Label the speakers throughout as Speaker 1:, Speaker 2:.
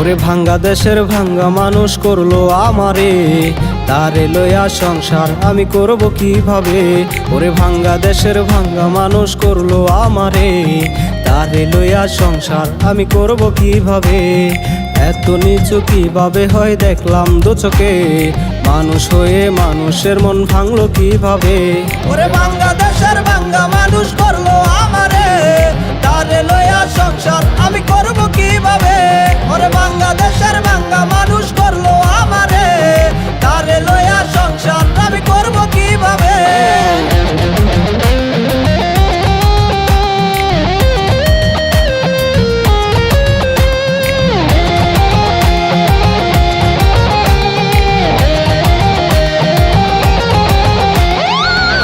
Speaker 1: ওরে ভাঙ্গা দেশের ভাঙ্গা মানুষ করলো আমারে, তারে লইয়া সংসার আমি করব কিভাবে? ওরে ভাঙ্গা দেশের ভাঙ্গা মানুষ করলো আমারে, তারে লইয়া সংসার আমি করব কিভাবে? এত নিচু কিভাবে হয় দেখলাম দু চোখে, মানুষ হয়ে মানুষের মন ভাঙলো কিভাবে?
Speaker 2: ওরে ভাঙ্গা দেশের ভাঙ্গা মানুষ করলো আমারে, তারে লইয়া সংসার আমি করব কিভাবে? ওরে ভাঙ্গা দেশের ভাঙ্গা মানুষ করলো আমারে, তারে লইয়া সংসার আমি করব কিভাবে?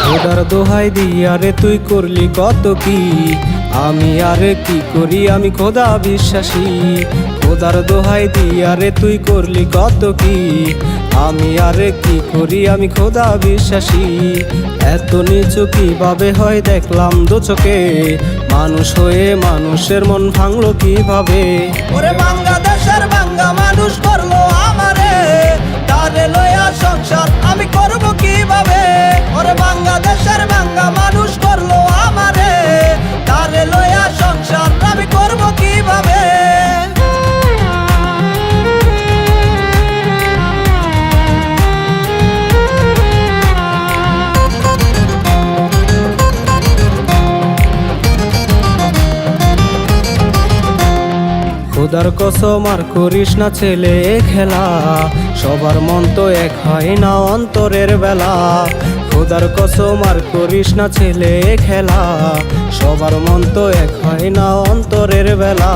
Speaker 1: খোদার দোহাই দিয়া রে তুই করলি কত কি, আমি আরে কি করি আমি খোদা বিশ্বাসী। খোদার দোহাই দিয়া রে তুই করলি কত কি, আমি আরে কি করি আমি খোদা বিশ্বাসী। এত নিচু কিভাবে হয় দেখলাম দু চোখে, মানুষ হয়ে মানুষের মন ভাঙলো কিভাবে?
Speaker 2: ওরে ভাঙ্গা দেশের ভাঙ্গা মানুষ করলো আমারে, তারে লইয়া সংসার আমি করব কিভাবে? ওরে ভাঙ্গা দেশের ভাঙ্গা মানুষ করলো আমারে, তারে লইয়া সংসার আমি করব কিভাবে?
Speaker 1: খোদার কসম আর করিস না ছেলে এ খেলা, সবার মন তো এক হয় না অন্তরের বেলা। খোদার কসম আর করিস না ছেলে এ খেলা, সবার মন তো এক হয় না অন্তরের বেলা।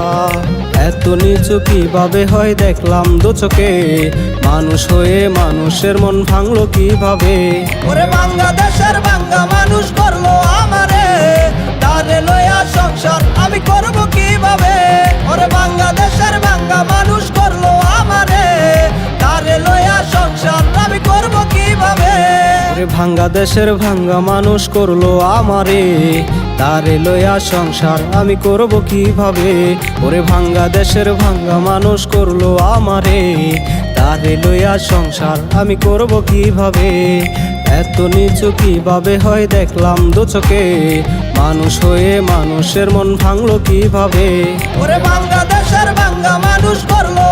Speaker 1: এত নিচু কিভাবে হয় দেখলাম দু চোখে, মানুষ হয়ে মানুষের মন ভাঙলো কিভাবে?
Speaker 2: ওরে ভাঙ্গা দেশের ভাঙ্গা মানুষ করলো আমারে, তারে লইয়া সংসার আমি করব কিভাবে? ওরে ভাঙ্গা দেশের ভাঙ্গা মানুষ করলো আমারে, তারে লইয়া সংসার আমি করব কিভাবে?
Speaker 1: ওরে ভাঙ্গা দেশের ভাঙ্গা মানুষ করলো আমারে, তারে লইয়া সংসার আমি করব কিভাবে? ওরে ভাঙ্গা দেশের ভাঙ্গা মানুষ করলো আমারে, তারে লইয়া সংসার আমি করব কিভাবে? এত নিচু কিভাবে হয় দেখলাম দু চোখে, মানুষ হয়ে মানুষের মন ভাঙলো কিভাবে?
Speaker 2: ওরে ভাঙ্গা দেশের ভাঙ্গা মানুষ করলো